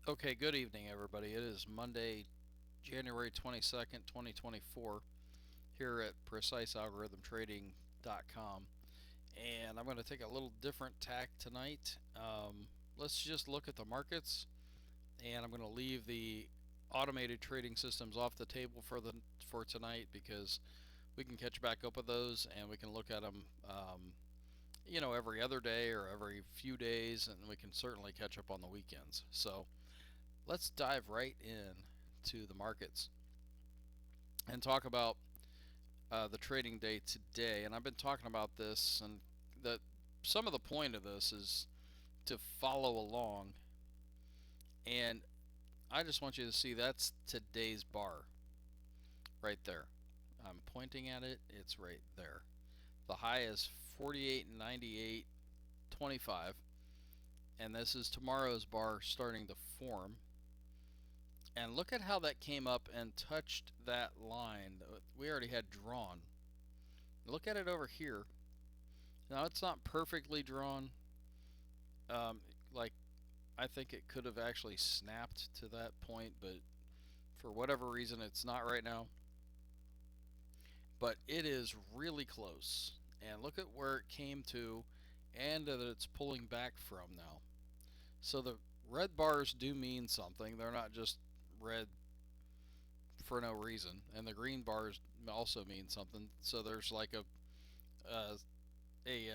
Okay, good evening, everybody. It is Monday, January 22nd, 2024, here at precisealgorithmtrading.com. And I'm going to take a little different tack tonight. Let's just look at the markets, and I'm going to leave the automated trading systems off the table for tonight because we can catch back up with those and we can look at them every other day or every few days, and we can certainly catch up on the weekends. So let's dive right in to the markets and talk about the trading day today. And I've been talking about this, and that some of the point of this is to follow along. And I just want you to see that's today's bar right there. I'm pointing at it, it's right there. The high is 48.98.25, and this is tomorrow's bar starting to form. And look at how that came up and touched that line that we already had drawn. Look at it over here. Now it's not perfectly drawn. Like I think it could have actually snapped to that point, but for whatever reason it's not right now. But it is really close. And look at where it came to and that it's pulling back from now. So the red bars do mean something. They're not just red for no reason. And the green bars also mean something. So there's like a, a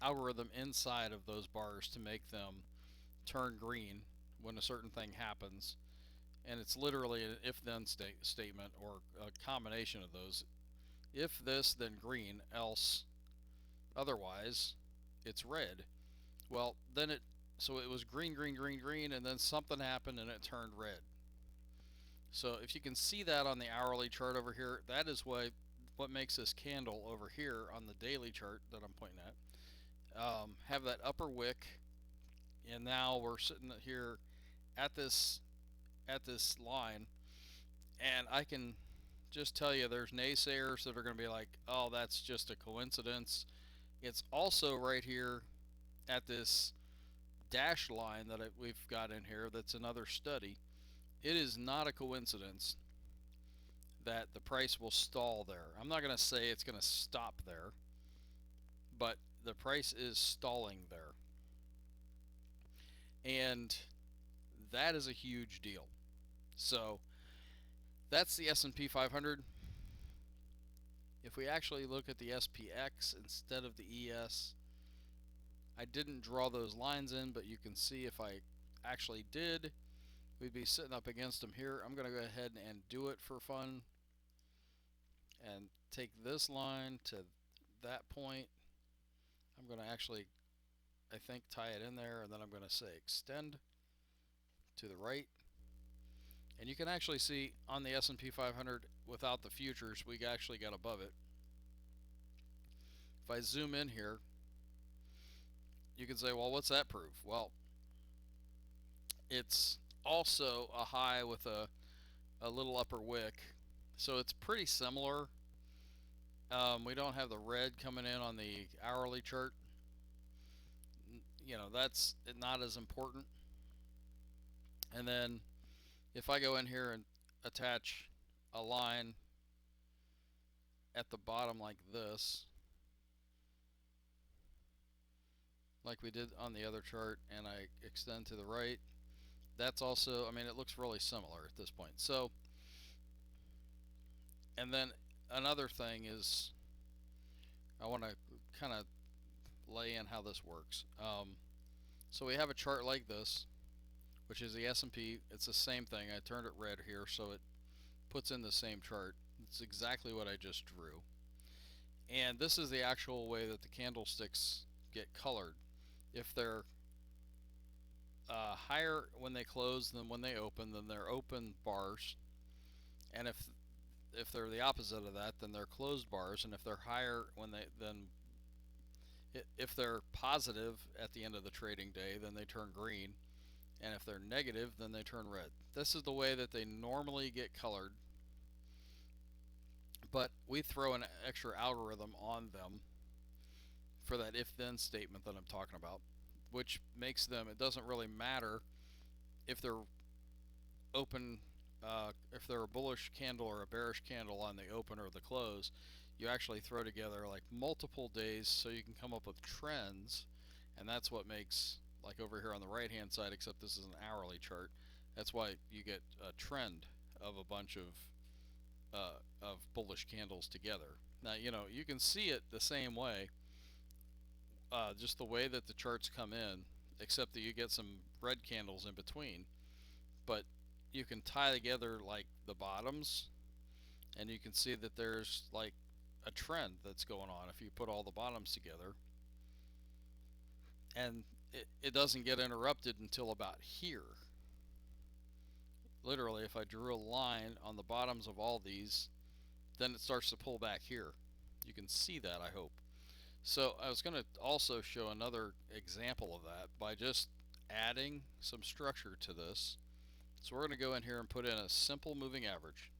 algorithm inside of those bars to make them turn green when a certain thing happens. And it's literally an if then statement or a combination of those. If this, then green, else otherwise, it's red. Well, then so it was green, green, green, green, and then something happened and it turned red. So if you can see that on the hourly chart over here, that is what makes this candle over here on the daily chart that I'm pointing at have that upper wick, and now we're sitting here at this line, and I can just tell you there's naysayers that are going to be like, oh, that's just a coincidence. It's also right here at this dash line that we've got in here that's another study. It is not a coincidence that the price will stall there. I'm not going to say it's going to stop there, but the price is stalling there. And that is a huge deal. So that's the S&P 500. If we actually look at the SPX instead of the ES, I didn't draw those lines in, but you can see if I actually did, we'd be sitting up against them here. I'm going to go ahead and do it for fun and take this line to that point. I'm going to actually, I think, tie it in there, and then I'm going to say extend to the right. And you can actually see on the S&P 500 without the futures, we actually got above it. If I zoom in here, you can say, well, what's that prove? Well, it's also a high with a little upper wick. So it's pretty similar. We don't have the red coming in on the hourly chart. That's not as important. And then if I go in here and attach a line at the bottom like this, like we did on the other chart, and I extend to the right, that's also, I mean, it looks really similar at this point. So, and then another thing is I want to kind of lay in how this works. So we have a chart like this, which is the S&P. It's the same thing. I turned it red here so it puts in the same chart. It's exactly what I just drew. And this is the actual way that the candlesticks get colored. If they're higher when they close than when they open, then they're open bars. And if they're the opposite of that, then they're closed bars. And if they're higher when they then if they're positive at the end of the trading day, then they turn green. And if they're negative, then they turn red. This is the way that they normally get colored. But we throw an extra algorithm on them for that if then statement that I'm talking about, which makes them, it doesn't really matter if they're open, if they're a bullish candle or a bearish candle on the open or the close, you actually throw together like multiple days so you can come up with trends, and that's what makes, like over here on the right hand side, except this is an hourly chart, that's why you get a trend of a bunch of bullish candles together. Now, you can see it the same way, just the way that the charts come in, except that you get some red candles in between. But you can tie together like the bottoms, and you can see that there's like a trend that's going on if you put all the bottoms together. And it doesn't get interrupted until about here. Literally, if I drew a line on the bottoms of all these, then it starts to pull back here. You can see that, I hope. So I was going to also show another example of that by just adding some structure to this. So we're going to go in here and put in a simple moving average.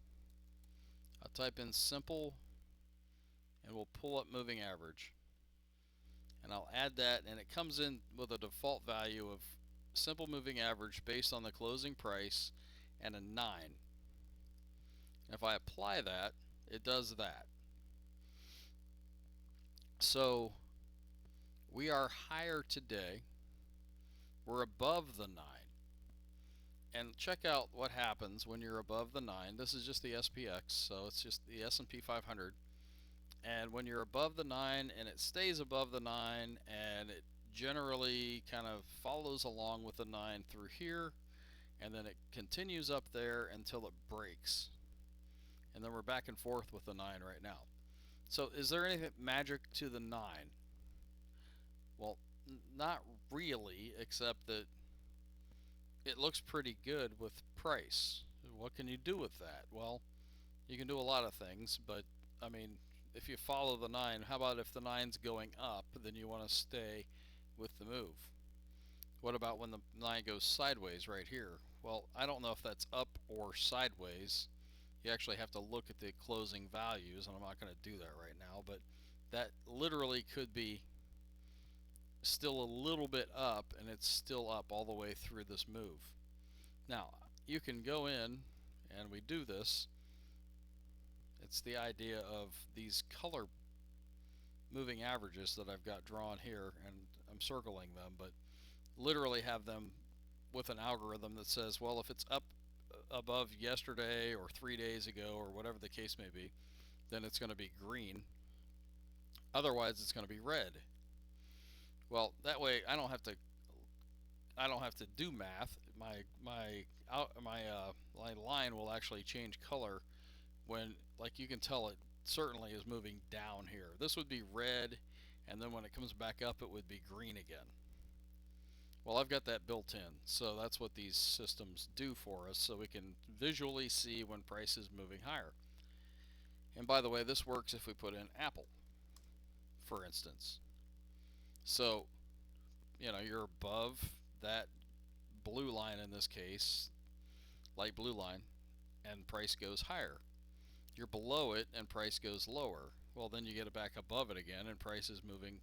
I'll type in simple and we'll pull up moving average. And I'll add that, and it comes in with a default value of simple moving average based on the closing price and a 9. And if I apply that, it does that. So we are higher today. We're above the 9. And check out what happens when you're above the 9. This is just the SPX, so it's just the S&P 500. And when you're above the 9 and it stays above the 9 and it generally kind of follows along with the 9 through here, and then it continues up there until it breaks. And then we're back and forth with the 9 right now. So is there anything magic to the 9? Well, not really, except that it looks pretty good with price. What can you do with that? Well, you can do a lot of things, but I mean, if you follow the 9, how about if the 9's going up, then you want to stay with the move? What about when the 9 goes sideways right here? Well, I don't know if that's up or sideways. You actually have to look at the closing values, and I'm not going to do that right now, but that literally could be still a little bit up, and it's still up all the way through this move. Now, you can go in, and we do this. It's the idea of these color moving averages that I've got drawn here, and I'm circling them, but literally have them with an algorithm that says, well, if it's up above yesterday or 3 days ago or whatever the case may be, then it's going to be green. Otherwise, it's going to be red. Well, that way I don't have to do math. My line will actually change color when, like, you can tell it certainly is moving down here. This would be red, and then when it comes back up it would be green again. Well, I've got that built in, so that's what these systems do for us, so we can visually see when price is moving higher. And by the way, this works if we put in Apple, for instance. So, you're above that blue line in this case, light blue line, and price goes higher. You're below it and price goes lower. Well, then you get it back above it again and price is moving,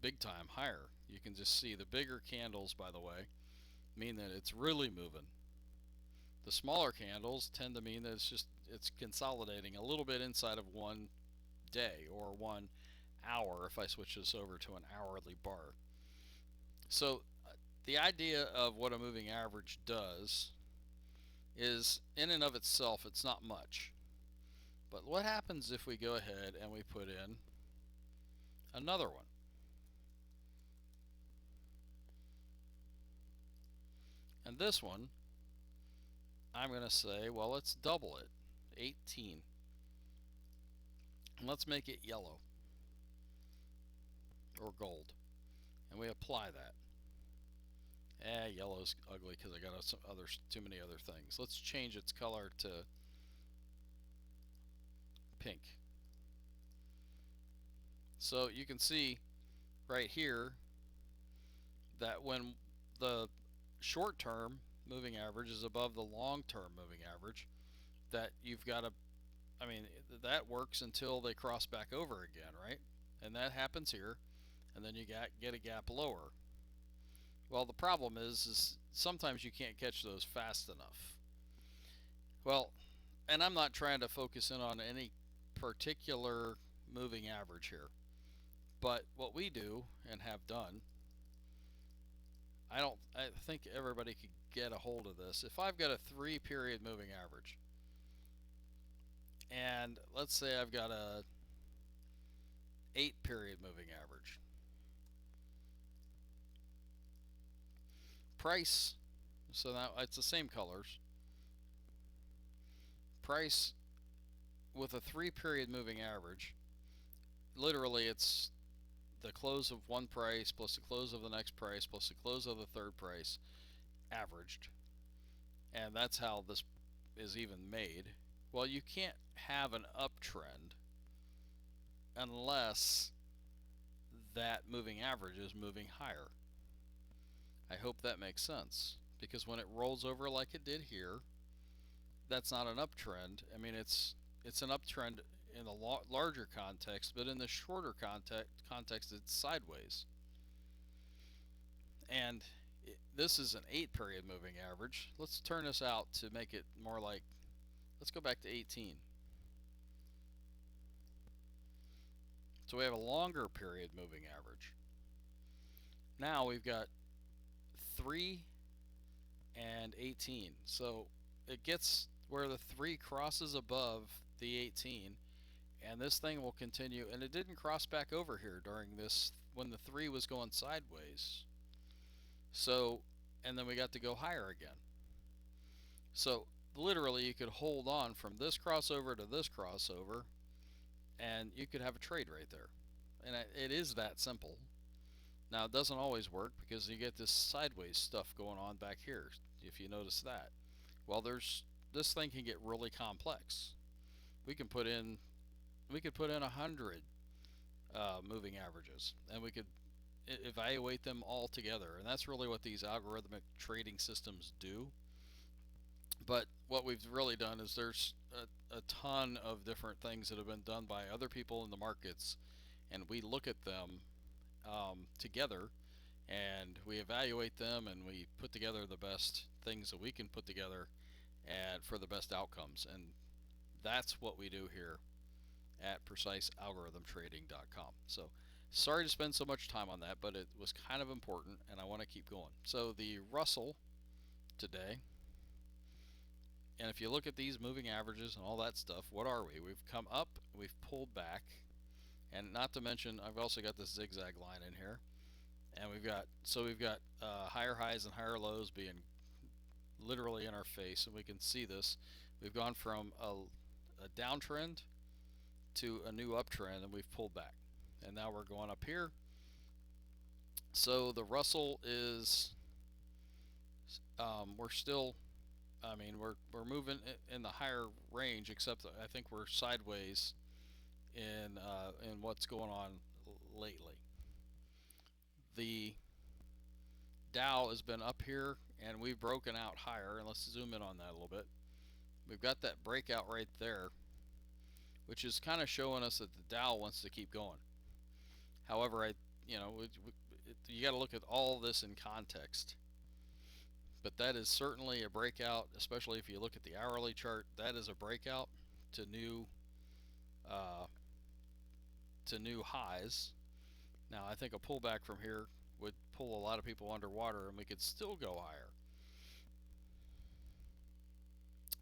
big time higher. You can just see the bigger candles, by the way, mean that it's really moving. The smaller candles tend to mean that it's consolidating a little bit inside of one day or 1 hour if I switch this over to an hourly bar. So the idea of what a moving average does is, in and of itself, it's not much. But what happens if we go ahead and we put in another one? And this one, I'm going to say, well, let's double it, 18. And let's make it yellow or gold. And we apply that. Yellow's ugly because I got too many other things. Let's change its color to pink. So you can see right here that when the short-term moving average is above the long-term moving average, that you've got to, that works until they cross back over again, right? And that happens here, and then you get a gap lower. Well, the problem is sometimes you can't catch those fast enough. Well, and I'm not trying to focus in on any particular moving average here, but what we do and have done, I think everybody could get a hold of this. If I've got a 3-period moving average, and let's say I've got a 8-period moving average, price, so now it's the same colors, price with a 3-period moving average, literally it's the close of one price plus the close of the next price plus the close of the third price averaged. And that's how this is even made. Well, you can't have an uptrend unless that moving average is moving higher. I hope that makes sense, because when it rolls over like it did here, that's not an uptrend. I mean, it's an uptrend in the larger context, but in the shorter context it's sideways. And this is an 8-period moving average. Let's turn this out to make it more like, let's go back to 18. So we have a longer period moving average. Now we've got 3 and 18. So it gets where the 3 crosses above the 18, and this thing will continue. And it didn't cross back over here during this when the 3 was going sideways. So, and then we got to go higher again. So literally you could hold on from this crossover to this crossover, and you could have a trade right there. And it is that simple. Now it doesn't always work because you get this sideways stuff going on back here, if you notice that. Well, this thing can get really complex. We can put in we could put in 100 moving averages, and we could evaluate them all together. And that's really what these algorithmic trading systems do. But what we've really done is there's a ton of different things that have been done by other people in the markets, and we look at them together, and we evaluate them, and we put together the best things that we can put together and for the best outcomes. And that's what we do here at precisealgorithmtrading.com. So sorry to spend so much time on that, but it was kind of important, and I want to keep going. So the Russell today, and if you look at these moving averages and all that stuff, what are we? We've come up, we've pulled back, and not to mention I've also got this zigzag line in here, and we've got higher highs and higher lows being literally in our face, and we can see this. We've gone from a downtrend to a new uptrend, and we've pulled back, and now we're going up here. So the Russell is we're still, I mean, we're moving in the higher range, except I think we're sideways in what's going on lately. The Dow has been up here, and we've broken out higher. And let's zoom in on that a little bit. We've got that breakout right there, which is kind of showing us that the Dow wants to keep going. However, you got to look at all this in context. But that is certainly a breakout, especially if you look at the hourly chart. That is a breakout to new highs. Now I think a pullback from here would pull a lot of people underwater, and we could still go higher.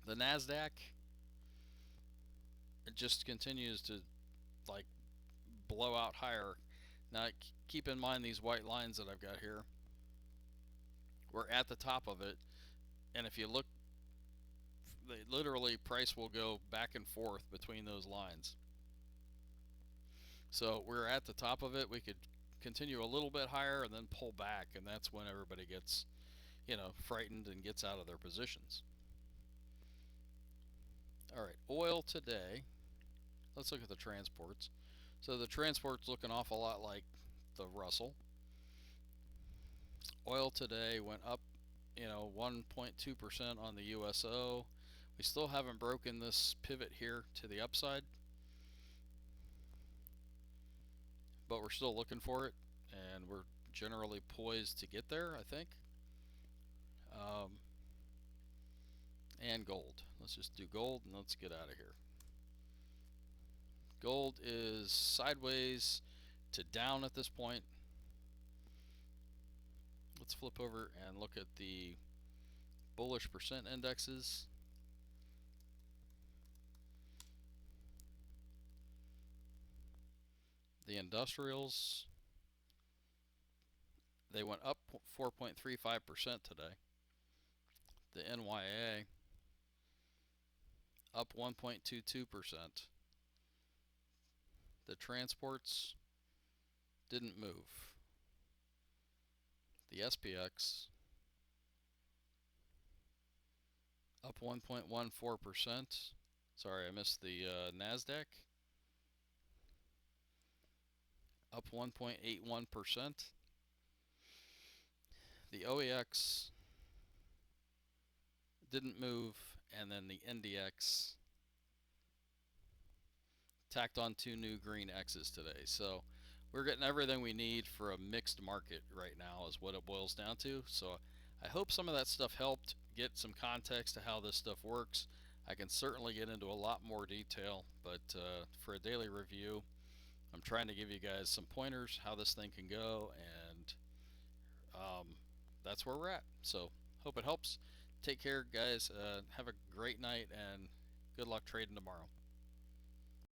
The Nasdaq, it just continues to like blow out higher. Now keep in mind these white lines that I've got here. We're at the top of it, and if you look, literally price will go back and forth between those lines. So we're at the top of it. We could continue a little bit higher and then pull back, and that's when everybody gets, frightened and gets out of their positions. All right, oil today. Let's look at the transports. So the transport's looking an awful lot like the Russell. Oil today went up, 1.2% on the USO. We still haven't broken this pivot here to the upside, but we're still looking for it, and we're generally poised to get there, I think. Um, and gold. Let's just do gold and let's get out of here. Gold is sideways to down at this point. Let's flip over and look at the bullish percent indexes. The industrials, they went up 4.35% today. The NYA up 1.22%. The transports didn't move. The SPX up 1.14%. Sorry, I missed the NASDAQ. Up 1.81%. The OEX didn't move, and then the NDX tacked on 2 new green X's today. So we're getting everything we need for a mixed market right now is what it boils down to. So I hope some of that stuff helped get some context to how this stuff works. I can certainly get into a lot more detail, but for a daily review, I'm trying to give you guys some pointers how this thing can go, and that's where we're at. So hope it helps. Take care, guys. Have a great night, and good luck trading tomorrow.